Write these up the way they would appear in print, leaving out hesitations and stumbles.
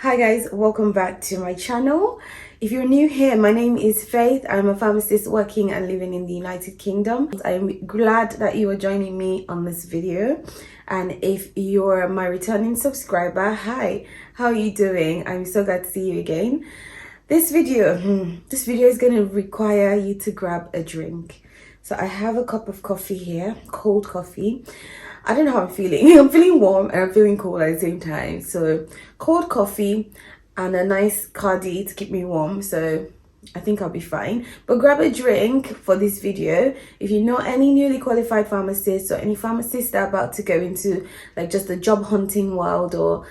Hi guys, welcome back to my channel. If you're new here, my name is Faith. I'm a pharmacist working and living in the United Kingdom. I'm glad that you are joining me on this video. And if you're my returning subscriber, hi, how are you doing? I'm so glad to see you again. This video is going to require you to grab a drink. So I have a cup of coffee here, cold coffee. I don't know how I'm feeling. I'm feeling warm and I'm feeling cold at the same time. So cold coffee and a nice cardi to keep me warm. So I think I'll be fine. But grab a drink for this video. If you know any newly qualified pharmacists or any pharmacists that are about to go into like just the job hunting world or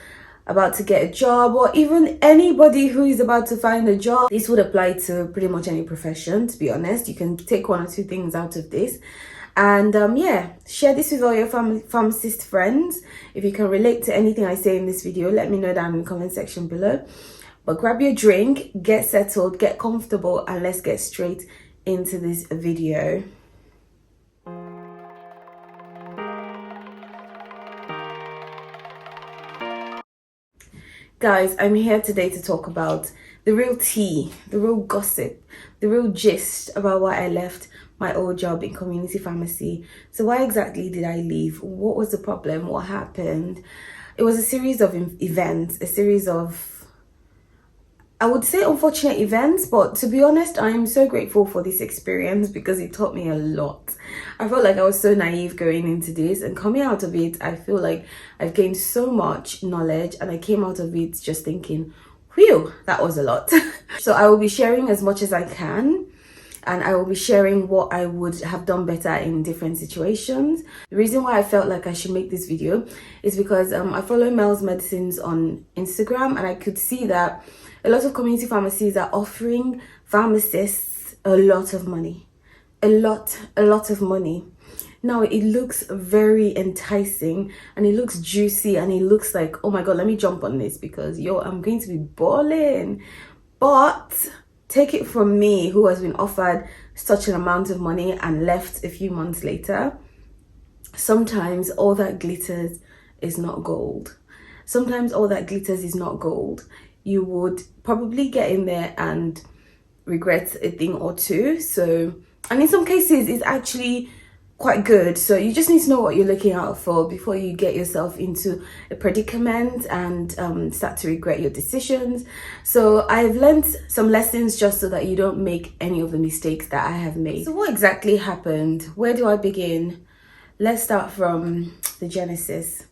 about to get a job, or even anybody who is about to find a job, this would apply to pretty much any profession, to be honest. You can take one or two things out of this. And yeah, share this with all your pharmacist friends. If you can relate to anything I say in this video, let me know down in the comment section below. But grab your drink, get settled, get comfortable, and let's get straight into this video. Guys, I'm here today to talk about the real tea, the real gossip, the real gist about why I left my old job in community pharmacy. So why exactly did I leave? What was the problem? What happened? It was a series of events, a series of, I would say, unfortunate events, but to be honest, I'm so grateful for this experience because it taught me a lot. I felt like I was so naive going into this, and coming out of it, I feel like I've gained so much knowledge, and I came out of it just thinking, whew, that was a lot. So I will be sharing as much as I can, and I will be sharing what I would have done better in different situations. The reason why I felt like I should make this video is because I follow Mel's Medicines on Instagram, and I could see that a lot of community pharmacies are offering pharmacists a lot of money. A lot of money. Now it looks very enticing and it looks juicy and it looks like, oh my god, let me jump on this because I'm going to be balling. But take it from me, who has been offered such an amount of money and left a few months later, sometimes all that glitters is not gold. Sometimes all that glitters is not gold. You would probably get in there and regret a thing or two. So, and in some cases it's actually quite good. So you just need to know what you're looking out for before you get yourself into a predicament and start to regret your decisions. So I've learned some lessons just so that you don't make any of the mistakes that I have made. So what exactly happened? Where do I begin? Let's start from the genesis.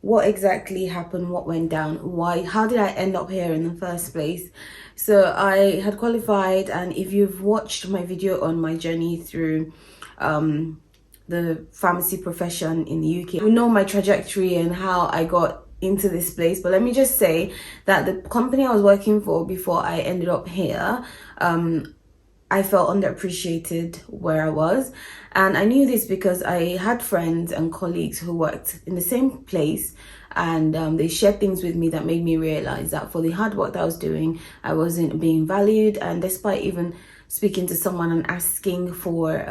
What exactly happened? What went down? Why? How did I end up here in the first place? So I had qualified, and if you've watched my video on my journey through the pharmacy profession in the UK, you know my trajectory and how I got into this place. But let me just say that the company I was working for before I ended up here, I felt underappreciated where I was. And I knew this because I had friends and colleagues who worked in the same place, and they shared things with me that made me realize that for the hard work that I was doing, I wasn't being valued. And despite even speaking to someone and asking for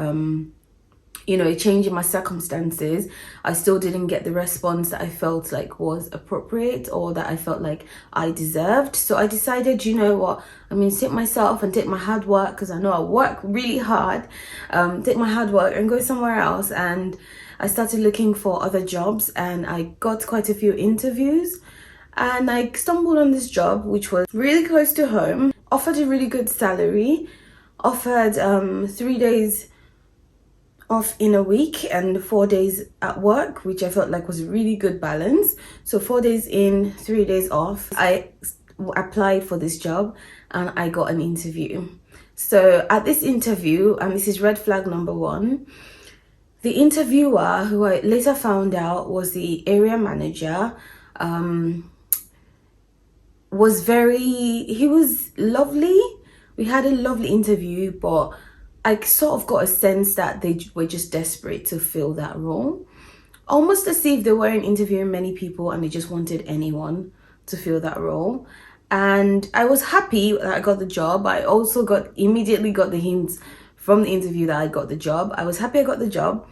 a change in my circumstances, I still didn't get the response that I felt like was appropriate or that I felt like I deserved. So I decided, you know what, I'm going to take myself and take my hard work, because I know I work really hard, take my hard work and go somewhere else. And I started looking for other jobs, and I got quite a few interviews, and I stumbled on this job which was really close to home, offered a really good salary, offered 3 days off in a week and 4 days at work, which I felt like was a really good balance. So 4 days in, 3 days off. I applied for this job and I got an interview. So at this interview, and this is red flag number one, the interviewer, who I later found out was the area manager, he was lovely. We had a lovely interview, but I sort of got a sense that they were just desperate to fill that role. Almost as if they weren't interviewing many people and they just wanted anyone to fill that role. And I was happy that I got the job. I also immediately got the hints from the interview that I got the job. I was happy I got the job.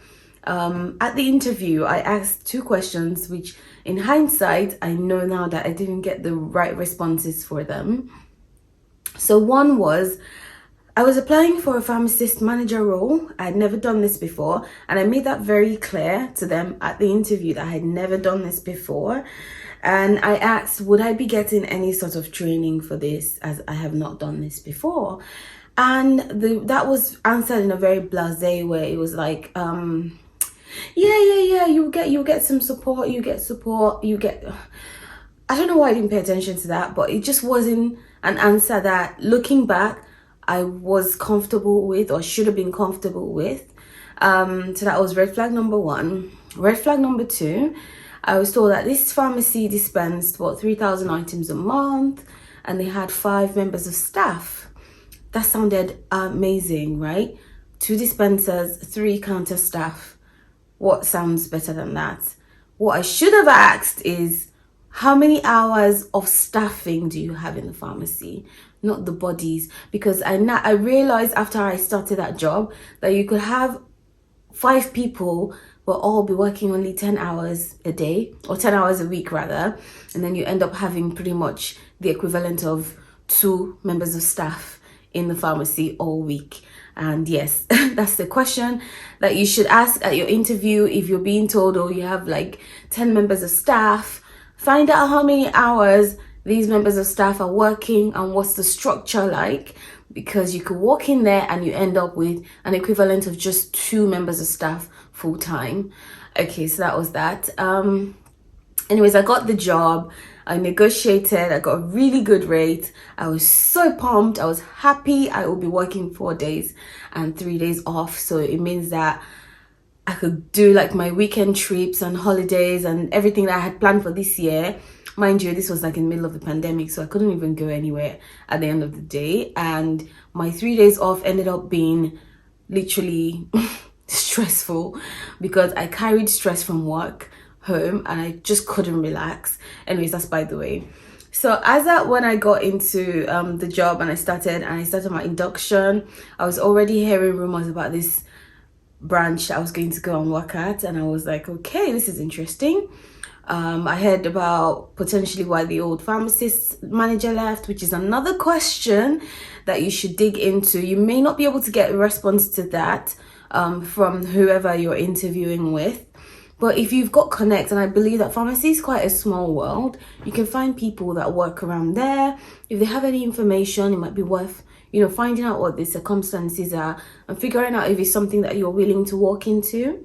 At the interview, I asked 2 questions, which in hindsight, I know now that I didn't get the right responses for them. So one was, I was applying for a pharmacist manager role. I had never done this before, and I made that very clear to them at the interview that I had never done this before. And I asked, would I be getting any sort of training for this, as I have not done this before? And that was answered in a very blasé way. It was like, yeah, you'll get some support, you get support, I don't know why I didn't pay attention to that, but it just wasn't an answer that, looking back, I was comfortable with or should have been comfortable with. So that was red flag number 1. Red flag number 2, I was told that this pharmacy dispensed 3,000 items a month, and they had 5 members of staff. That sounded amazing, right? 2 dispensers, 3 counter staff. What sounds better than that? What I should have asked is, how many hours of staffing do you have in the pharmacy? Not the bodies. Because I realized after I started that job that you could have 5 people but all be working only 10 hours a day, or 10 hours a week rather, and then you end up having pretty much the equivalent of 2 members of staff in the pharmacy all week. And yes, that's the question that you should ask at your interview. If you're being told, oh, you have like 10 members of staff, find out how many hours these members of staff are working and what's the structure like, because you could walk in there and you end up with an equivalent of just 2 members of staff full time. Okay, so that was that. Anyways, I got the job. I negotiated. I got a really good rate. I was so pumped. I was happy. I will be working 4 days and 3 days off. So it means that I could do like my weekend trips and holidays and everything that I had planned for this year. Mind you, this was like in the middle of the pandemic, so I couldn't even go anywhere at the end of the day. And my 3 days off ended up being literally stressful, because I carried stress from work home and I just couldn't relax. Anyways, that's by the way. So when I got into the job and I started my induction, I was already hearing rumors about this branch I was going to go and work at, and I was like, okay, this is interesting. I heard about potentially why the old pharmacist manager left, which is another question that you should dig into. You may not be able to get a response to that from whoever you're interviewing with, but if you've got connect, and I believe that pharmacy is quite a small world, you can find people that work around there. If they have any information, it might be worth finding out what the circumstances are and figuring out if it's something that you're willing to walk into.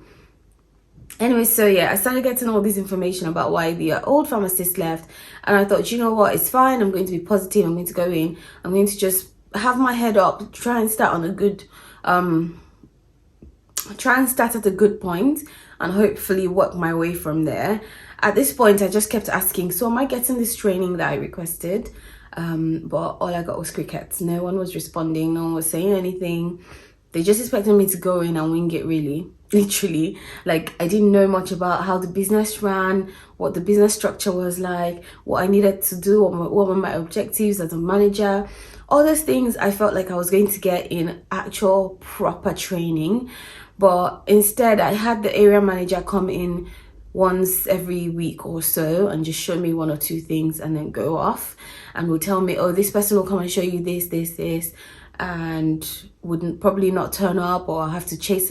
Anyway, so yeah, I started getting all this information about why the old pharmacist left, and I thought, you know what, it's fine. I'm going to be positive. I'm going to go in. I'm going to just have my head up, try and start at a good point, and hopefully work my way from there. At this point, I just kept asking, so am I getting this training that I requested? But all I got was crickets. No one was responding. No one was saying anything. They just expected me to go in and wing it, really. Literally. Like, I didn't know much about how the business ran, what the business structure was like, what I needed to do, what were my objectives as a manager. All those things I felt like I was going to get in actual proper training. But instead, I had the area manager come in once every week or so and just show me 1 or 2 things and then go off, and will tell me, oh, this person will come and show you this, and wouldn't probably not turn up, or I'll have to chase.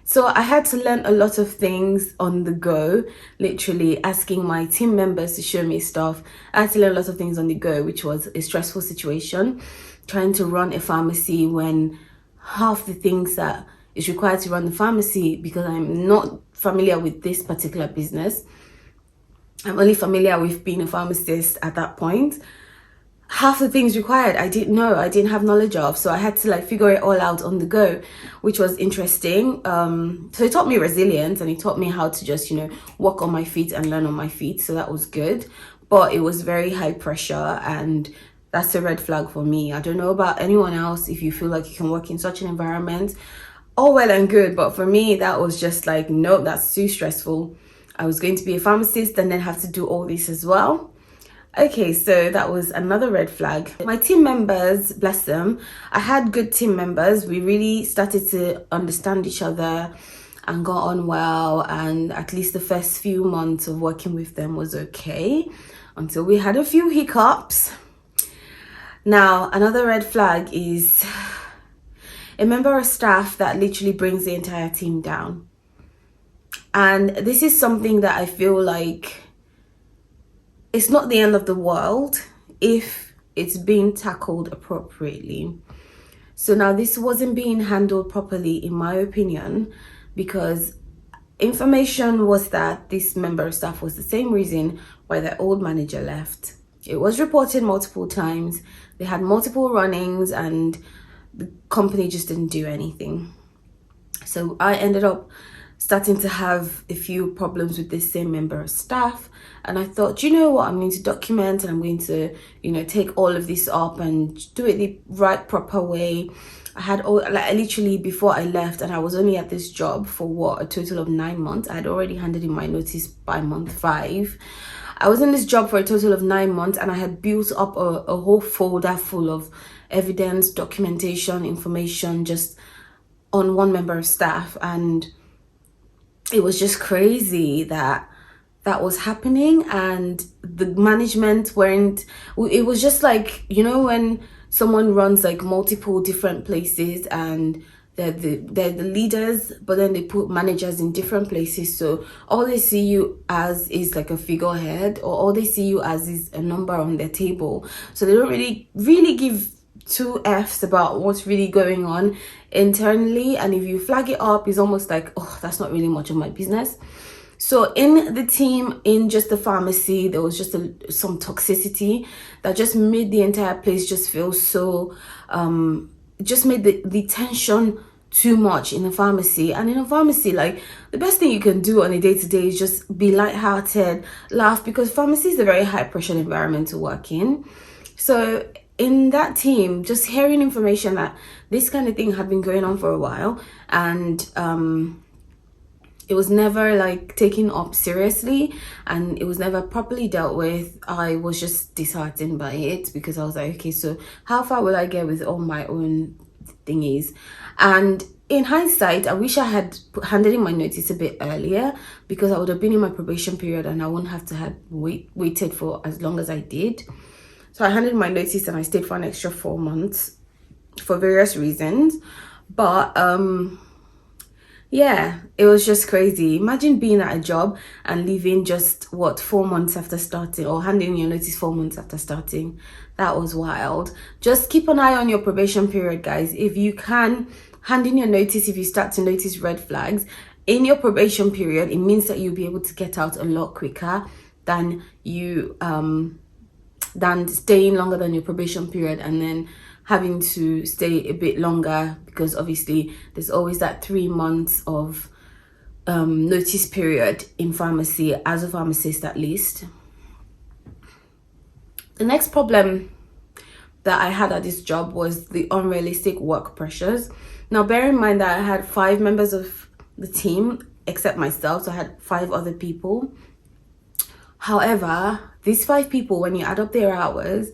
So I had to learn a lot of things on the go, literally asking my team members to show me stuff. I had to learn a lot of things on the go, which was a stressful situation, trying to run a pharmacy when half the things that is required to run the pharmacy, because I'm not familiar with this particular business, I'm only familiar with being a pharmacist at that point. Half the things required I didn't know, I didn't have knowledge of, so I had to like figure it all out on the go, which was interesting. So it taught me resilience, and it taught me how to just walk on my feet and learn on my feet, so that was good. But it was very high pressure, and that's a red flag for me. I don't know about anyone else. If you feel like you can work in such an environment, all well and good, but for me that was just like, nope, that's too stressful. I was going to be a pharmacist and then have to do all this as well. Okay, so that was another red flag. My team members, bless them, I had good team members. We really started to understand each other and got on well, and at least the first few months of working with them was okay until we had a few hiccups. Now, another red flag is a member of staff that literally brings the entire team down. And this is something that I feel like it's not the end of the world if it's being tackled appropriately. So now this wasn't being handled properly, in my opinion, because information was that this member of staff was the same reason why the old manager left. It was reported multiple times. They had multiple runnings and the company just didn't do anything. So I ended up starting to have a few problems with this same member of staff, and I thought, you know what, I'm going to document and I'm going to, take all of this up and do it the right proper way. I had literally, before I left, and I was only at this job for a total of 9 months. I had already handed in my notice by month 5. I was in this job for a total of 9 months, and I had built up a whole folder full of evidence, documentation, information just on one member of staff. And it was just crazy that was happening, and the management weren't. It was just like, when someone runs like multiple different places and they're the leaders, but then they put managers in different places, so all they see you as is like a figurehead, or all they see you as is a number on their table. So they don't really give two F's about what's really going on internally, and if you flag it up, it's almost like, oh, that's not really much of my business. So in the team, in just the pharmacy, there was just some toxicity that just made the entire place just feel so just made the tension too much in the pharmacy. And in a pharmacy, like, the best thing you can do on a day-to-day is just be lighthearted, laugh, because pharmacy is a very high pressure environment to work in. So in that team, just hearing information that this kind of thing had been going on for a while, and it was never like taken up seriously, and it was never properly dealt with, I was just disheartened by it, because I was like, okay, so how far will I get with all my own thingies? And in hindsight, I wish I had handed in my notice a bit earlier, because I would have been in my probation period and I wouldn't have to have waited for as long as I did. So I handed in my notice and I stayed for an extra 4 months for various reasons. But yeah, it was just crazy. Imagine being at a job and leaving just 4 months after starting, or handing in your notice 4 months after starting. That was wild. Just keep an eye on your probation period, guys. If you can hand in your notice, if you start to notice red flags in your probation period, it means that you'll be able to get out a lot quicker than you than staying longer than your probation period and then having to stay a bit longer, because obviously there's always that 3 months of notice period in pharmacy, as a pharmacist at least. The next problem that I had at this job was the unrealistic work pressures. Now, bear in mind that I had 5 members of the team except myself, so I had 5 other people. However, these 5 people, when you add up their hours,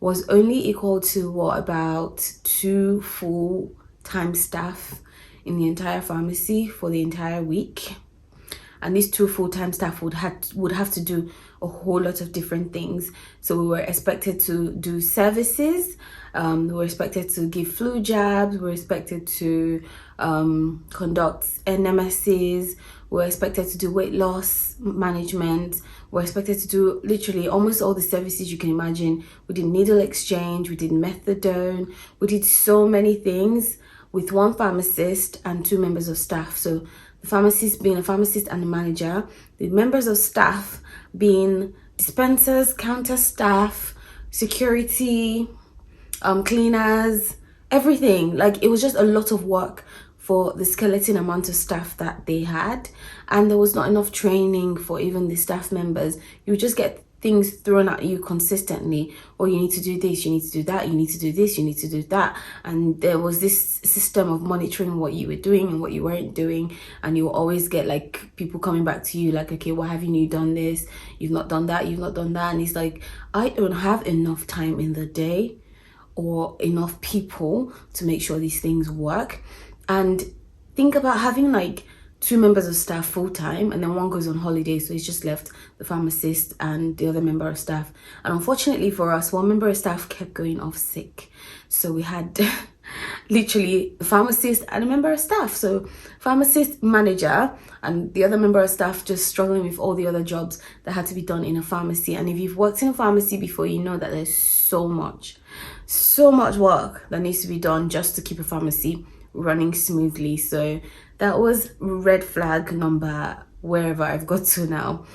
was only equal to about 2 full-time staff in the entire pharmacy for the entire week. And these 2 full-time staff would have to do a whole lot of different things. So we were expected to do services, we were expected to give flu jabs, we were expected to conduct NMSs, we were expected to do weight loss management, we were expected to do literally almost all the services you can imagine. We did needle exchange, we did methadone, we did so many things with 1 pharmacist and 2 members of staff. So the pharmacist being a pharmacist and a manager, the members of staff being dispensers, counter staff, security, cleaners, everything. Like, it was just a lot of work for the skeleton amount of staff that they had, and there was not enough training for even the staff members. You just get things thrown at you consistently. Or you need to do this, you need to do that, you need to do this, you need to do that. And there was this system of monitoring what you were doing and what you weren't doing. And you will always get like people coming back to you like, okay, why haven't you done this? You've not done that, you've not done that. And it's like, I don't have enough time in the day or enough people to make sure these things work. And think about having like 2 members of staff full-time, and then one goes on holiday, so he's just left the pharmacist and the other member of staff. And unfortunately for us, one member of staff kept going off sick, so we had literally the pharmacist and a member of staff. So pharmacist, manager, and the other member of staff just struggling with all the other jobs that had to be done in a pharmacy. And if you've worked in a pharmacy before, you know that there's so much work that needs to be done just to keep a pharmacy running smoothly. So that was red flag number wherever I've got to now.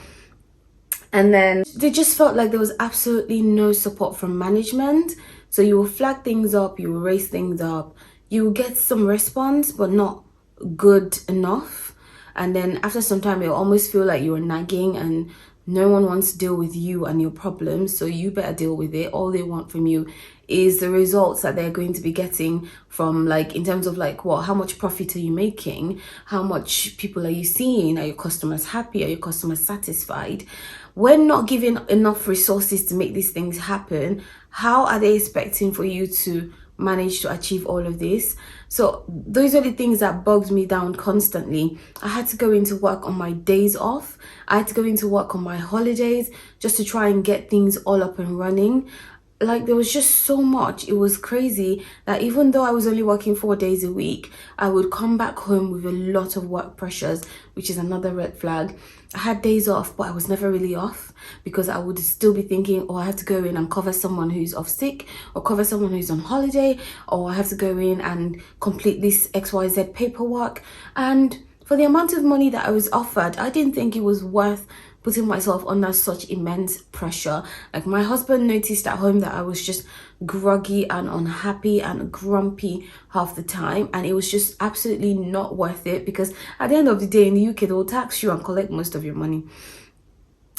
And then they just felt like there was absolutely no support from management. So you will flag things up, you will raise things up, you will get some response, but not good enough. And then after some time, you'll almost feel like you're nagging and no one wants to deal with you and your problems, so you better deal with it. All they want from you is the results that they're going to be getting from, like, in terms of like, what, how much profit are you making? How much people are you seeing? Are your customers happy? Are your customers satisfied? When not given enough resources to make these things happen, how are they expecting for you to manage to achieve all of this? So those are the things that bugged me down constantly. I had to go into work on my days off. I had to go into work on my holidays just to try and get things all up and running. Like, there was just so much. It was crazy that even though I was only working 4 days a week, I would come back home with a lot of work pressures, which is another red flag. I had days off, but I was never really off because I would still be thinking, oh, I have to go in and cover someone who's off sick, or cover someone who's on holiday, or I have to go in and complete this XYZ paperwork. And for the amount of money that I was offered, I didn't think it was worth putting myself under such immense pressure. Like, my husband noticed at home that I was just groggy and unhappy and grumpy half the time, and it was just absolutely not worth it, because at the end of the day in the UK, they'll tax you and collect most of your money.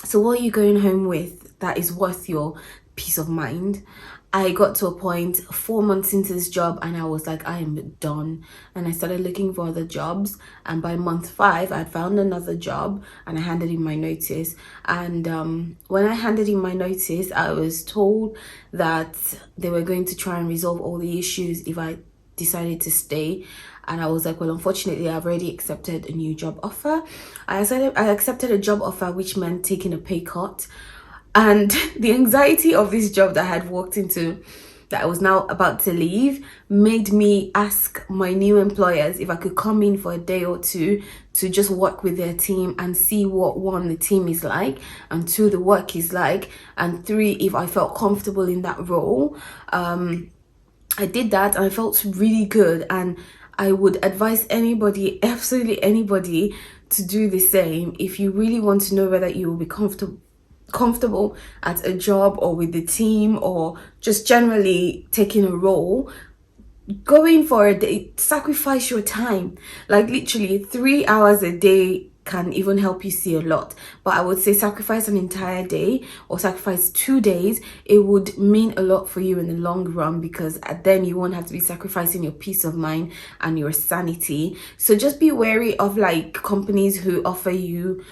So what are you going home with that is worth your peace of mind? I got to a point 4 months into this job and I was like, I am done. And I started looking for other jobs. And by month 5, I had found another job and I handed in my notice. And when I handed in my notice, I was told that they were going to try and resolve all the issues if I decided to stay. And I was like, well, unfortunately, I've already accepted a new job offer. I accepted a job offer, which meant taking a pay cut. And the anxiety of this job that I had walked into, that I was now about to leave, made me ask my new employers if I could come in for a day or two to just work with their team and see what, 1, the team is like, and 2, the work is like, and 3, if I felt comfortable in that role. I did that and I felt really good, and I would advise anybody, absolutely anybody, to do the same. If you really want to know whether you will be comfortable at a job or with the team, or just generally taking a role, going for a day, sacrifice your time. Like, literally 3 hours a day can even help you see a lot. But I would say sacrifice an entire day or sacrifice 2 days. It would mean a lot for you in the long run, because then you won't have to be sacrificing your peace of mind and your sanity. So just be wary of like companies who offer you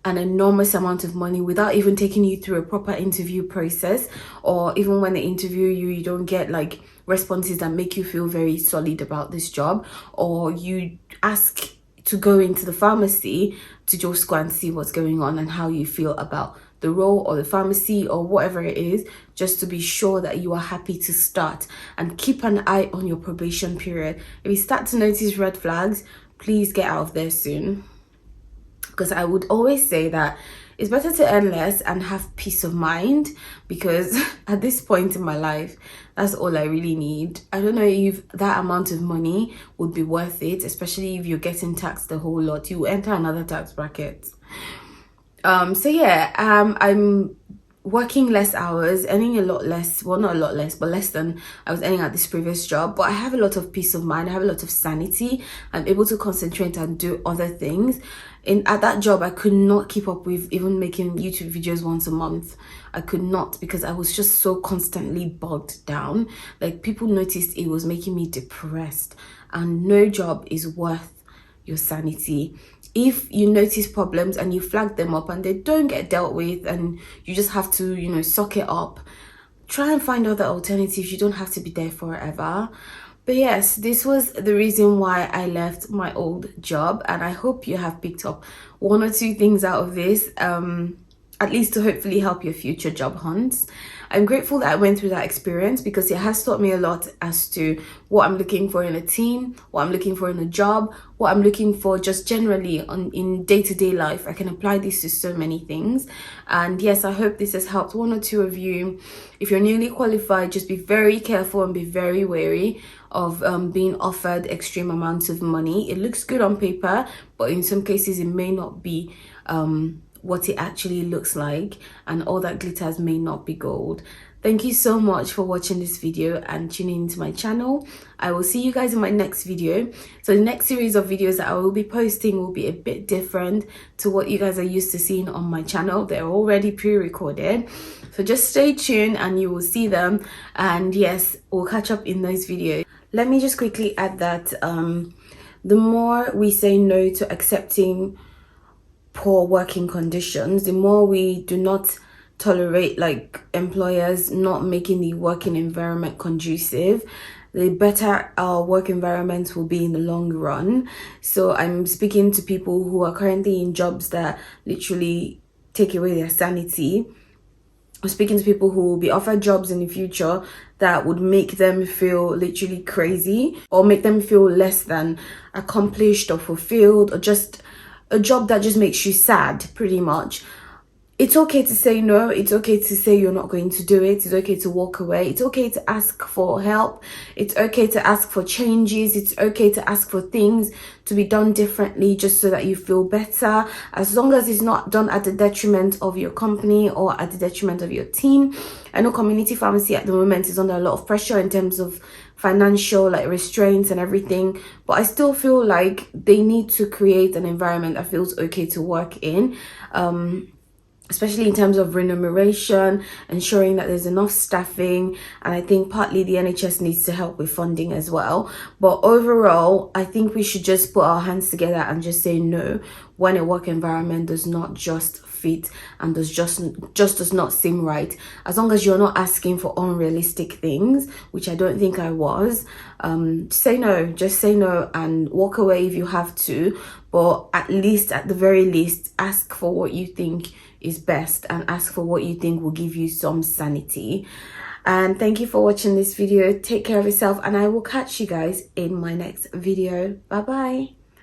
an enormous amount of money without even taking you through a proper interview process, or even when they interview you, you don't get like responses that make you feel very solid about this job, or you ask to go into the pharmacy to just go and see what's going on and how you feel about the role or the pharmacy or whatever it is, just to be sure that you are happy to start. And keep an eye on your probation period. If you start to notice red flags, please get out of there soon. Because I would always say that it's better to earn less and have peace of mind, because at this point in my life, that's all I really need. I don't know if that amount of money would be worth it, especially if you're getting taxed a whole lot. You enter another tax bracket. So yeah, I'm working less hours, earning a lot less, well, not a lot less, but less than I was earning at this previous job. But I have a lot of peace of mind, I have a lot of sanity, I'm able to concentrate and do other things. at that job, I could not keep up with even making YouTube videos once a month. I could not, because I was just so constantly bogged down. Like, people noticed it was making me depressed, and no job is worth your sanity. If you notice problems and you flag them up and they don't get dealt with, and you just have to, you know, suck it up, try and find other alternatives. You don't have to be there forever. But yes, this was the reason why I left my old job, and I hope you have picked up one or two things out of this, at least to hopefully help your future job hunts. I'm grateful that I went through that experience, because it has taught me a lot as to what I'm looking for in a team, what I'm looking for in a job, what I'm looking for just generally in day-to-day life. I can apply this to so many things. And yes, I hope this has helped one or two of you. If you're newly qualified, just be very careful and be very wary of being offered extreme amounts of money. It looks good on paper, but in some cases it may not be what it actually looks like, and all that glitters may not be gold. Thank you so much for watching this video and tuning into my channel. I will see you guys in my next video. So the next series of videos that I will be posting will be a bit different to what you guys are used to seeing on my channel. They're already pre-recorded, so just stay tuned and you will see them. And yes, we'll catch up in those videos. Let me just quickly add that the more we say no to accepting poor working conditions, the more we do not tolerate like employers not making the working environment conducive, the better our work environments will be in the long run. So I'm speaking to people who are currently in jobs that literally take away their sanity. I'm speaking to people who will be offered jobs in the future that would make them feel literally crazy, or make them feel less than accomplished or fulfilled, or just a job that just makes you sad, pretty much. It's okay to say no. It's okay to say you're not going to do it. It's okay to walk away. It's okay to ask for help. It's okay to ask for changes. It's okay to ask for things to be done differently, just so that you feel better, as long as it's not done at the detriment of your company or at the detriment of your team. I know community pharmacy at the moment is under a lot of pressure in terms of financial like restraints and everything, but I still feel like they need to create an environment that feels okay to work in, especially in terms of remuneration, ensuring that there's enough staffing. And I think partly the NHS needs to help with funding as well. But overall, I think we should just put our hands together and just say no when a work environment does not just fit and just does not seem right. As long as you're not asking for unrealistic things, which I don't think I was, say no. Just say no and walk away if you have to. But at the very least, ask for what you think is best, and ask for what you think will give you some sanity. And thank you for watching this video. Take care of yourself, and I will catch you guys in my next video. Bye bye.